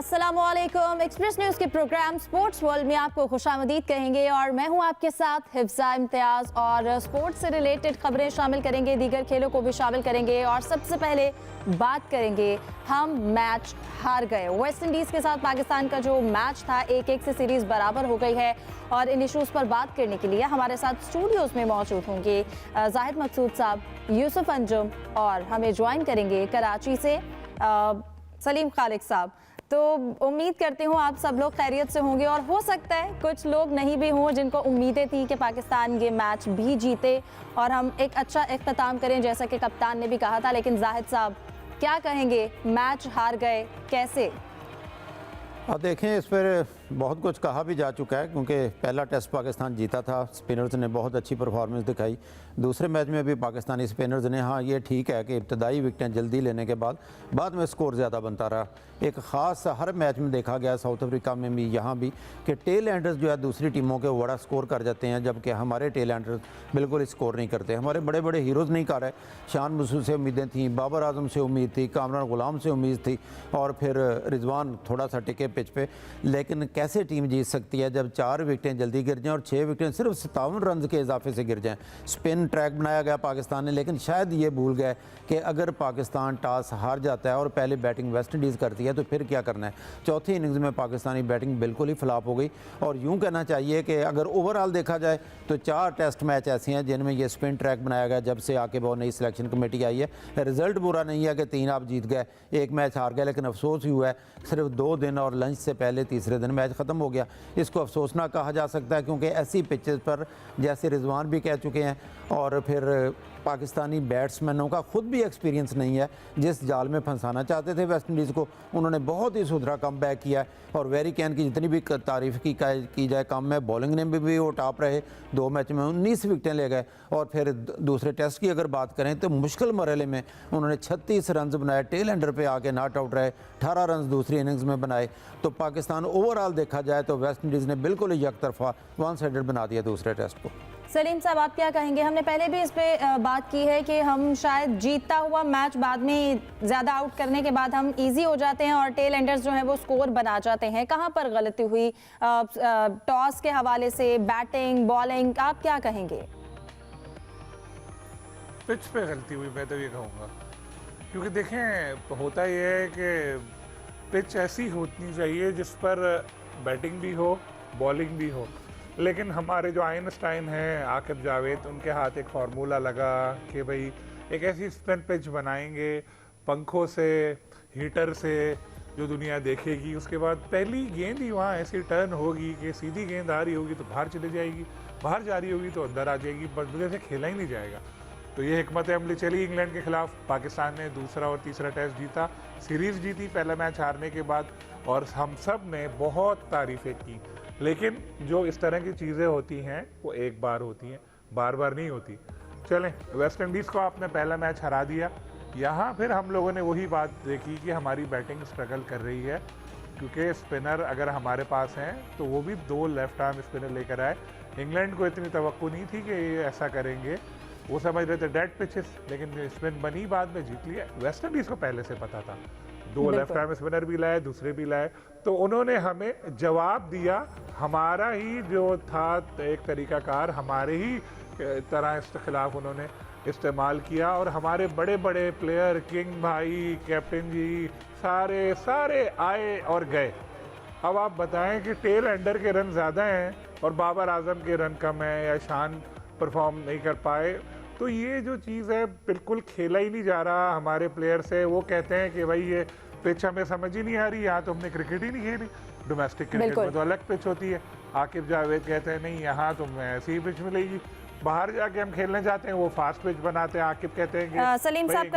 अस्सलामुअलैकुम। Express news के programme sports world में आपको खुशामदीद कहेंगे और मैं हूं आपके साथ हिफ्जा इम्तियाज़। और स्पोर्ट्स से रिलेटेड खबरें शामिल करेंगे, दीगर खेलों को भी शामिल करेंगे। और सबसे पहले बात करेंगे, हम मैच हार गए। वेस्ट इंडीज़ के साथ पाकिस्तान का जो मैच था 1-1 से सीरीज़ बराबर हो गई है। और इन इशूज़ पर बात करने के लिए हमारे साथ स्टूडियोज़ में मौजूद होंगे जाहिद मकसूद साहब, यूसुफ अंजुम, और हमें ज्वाइन करेंगे कराची से सलीम खालिक साहब। तो उम्मीद करती हूँ आप सब लोग खैरियत से होंगे और हो सकता है कुछ लोग नहीं भी हों जिनको उम्मीदें थी कि पाकिस्तान ये मैच भी जीते और हम एक अच्छा इख्तिताम करें, जैसा कि कप्तान ने भी कहा था। लेकिन जाहिद साहब क्या कहेंगे, मैच हार गए कैसे? अब देखें, इस पर बहुत कुछ कहा भी जा चुका है क्योंकि पहला टेस्ट पाकिस्तान जीता था, स्पिनर्स ने बहुत अच्छी परफॉर्मेंस दिखाई। दूसरे मैच में भी पाकिस्तानी स्पिनर्स ने, हाँ ये ठीक है कि इब्तदाई विकटें जल्दी लेने के बाद में स्कोर ज़्यादा बनता रहा। एक ख़ास हर मैच में देखा गया, साउथ अफ्रीका में भी, यहाँ भी, कि टेल एंडर्स जो है दूसरी टीमों के बड़ा स्कोर कर जाते हैं, जबकि हमारे टेल एंडर्स बिल्कुल स्कोर नहीं करते। हमारे बड़े बड़े हीरोज़ नहीं कर रहे। शान मसूद से उम्मीदें थी, बाबर आजम से उम्मीद थी, कामरान गुलाम से उम्मीद थी, और फिर रिजवान थोड़ा सा टिके पिच पे। लेकिन कैसे टीम जीत सकती है जब 4 विकटें जल्दी गिर जाएं और 6 विकटें सिर्फ 57 रन के इजाफे से गिर जाएं? स्पिन ट्रैक बनाया गया पाकिस्तान ने, लेकिन शायद ये भूल गए कि अगर पाकिस्तान टॉस हार जाता है और पहले बैटिंग वेस्ट इंडीज़ करती है तो फिर क्या करना है। चौथी इनिंग्स में पाकिस्तानी बैटिंग बिल्कुल ही फ्लॉप हो गई। और यूँ कहना चाहिए कि अगर ओवरऑल देखा जाए तो 4 टेस्ट मैच ऐसे हैं जिनमें ये स्पिन ट्रैक बनाया गया जब से आके बहुत नई सिलेक्शन कमेटी आई है। रिजल्ट बुरा नहीं है कि 3 आप जीत गए, 1 मैच हार गए, लेकिन अफसोस ही हुआ है सिर्फ 2 दिन और लंच से पहले तीसरे दिन मैच ख़त्म हो गया। इसको अफसोसनाक कहा जा सकता है क्योंकि ऐसी पिचेस पर, जैसे रिजवान भी कह चुके हैं, और फिर पाकिस्तानी बैट्समैनों का खुद भी एक्सपीरियंस नहीं है। जिस जाल में फंसाना चाहते थे वेस्ट इंडीज़ को, उन्होंने बहुत ही सुधरा कम बैक किया है। और वेरी कैन की जितनी भी तारीफ़ की जाए कम है। बॉलिंग ने भी वो टॉप रहे, 2 मैच में 19 विकटें ले गए। और फिर दूसरे टेस्ट की अगर बात करें तो मुश्किल मरहले में उन्होंने 36 रन बनाए, टेल एंडर पे आके नॉट आउट रहे, 18 रन दूसरी इनिंग्स में बनाए। तो पाकिस्तान ओवरऑल देखा जाए तो वेस्ट इंडीज़ ने बिल्कुल ही यकतरफा वन साइडेड बना दिया दूसरे टेस्ट को। सलीम साहब आप क्या कहेंगे? हमने पहले भी इस पे बात की है कि हम शायद जीतता हुआ मैच बाद में ज़्यादा आउट करने के बाद हम इजी हो जाते हैं और टेल एंडर्स जो हैं वो स्कोर बना जाते हैं। कहाँ पर गलती हुई टॉस के हवाले से, बैटिंग, बॉलिंग, आप क्या कहेंगे? पिच पे गलती हुई, मैं तो ये कहूँगा, क्योंकि देखें होता ये है कि पिच ऐसी होनी चाहिए जिस पर बैटिंग भी हो, बॉलिंग भी हो। लेकिन हमारे जो आइंस्टाइन हैं, आकिब जावेद, उनके हाथ एक फार्मूला लगा कि भाई एक ऐसी स्पिन पिच बनाएंगे पंखों से, हीटर से, जो दुनिया देखेगी। उसके बाद पहली गेंद ही वहाँ ऐसी टर्न होगी कि सीधी गेंद आ रही होगी तो बाहर चली जाएगी, बाहर जा रही होगी तो अंदर आ जाएगी, बदले से खेला ही नहीं जाएगा। तो ये हिकमत अमली चली इंग्लैंड के खिलाफ। पाकिस्तान ने दूसरा और तीसरा टेस्ट जीता, सीरीज़ जीती पहला मैच हारने के बाद, और हम सब ने बहुत तारीफ़ें की। लेकिन जो इस तरह की चीज़ें होती हैं वो एक बार होती हैं, बार बार नहीं होती। चलें, वेस्ट इंडीज़ को आपने पहला मैच हरा दिया। यहाँ फिर हम लोगों ने वही बात देखी कि हमारी बैटिंग स्ट्रगल कर रही है, क्योंकि स्पिनर अगर हमारे पास हैं तो वो भी 2 लेफ्ट आर्म स्पिनर लेकर आए। इंग्लैंड को इतनी तवक्को नहीं थी कि ये ऐसा करेंगे, वो समझ रहे थे डेड पिचेस, लेकिन स्पिन बनी, बाद में जीत लिया। वेस्ट इंडीज़ को पहले से पता था, 2 लेफ्ट आर्म स्पिनर भी लाए, दूसरे भी लाए, तो उन्होंने हमें जवाब दिया। हमारा ही जो था एक तरीक़ाकार, हमारे ही तरह इसके खिलाफ उन्होंने इस्तेमाल किया। और हमारे बड़े बड़े प्लेयर, किंग भाई, कैप्टन जी, सारे आए और गए। अब आप बताएं कि टेल एंडर के रन ज़्यादा हैं और बाबर आजम के रन कम हैं, या शान परफॉर्म नहीं कर पाए, तो ये जो चीज़ है बिल्कुल खेला ही नहीं जा रहा हमारे प्लेयर से। वो कहते हैं कि भाई ये पिच हमें समझ ही नहीं आ रही, यहाँ तो हमने क्रिकेट ही नहीं खेली। डोमेस्टिक क्रिकेट में तो अलग पिच होती है। आकिब जावेद कहते हैं नहीं, यहाँ तो ऐसी ही पिच मिलेगी, बाहर जाके हम खेलने जाते हैं वो फास्ट पिच बनाते हैं। आकिब कहते हैं कि सलीम साहब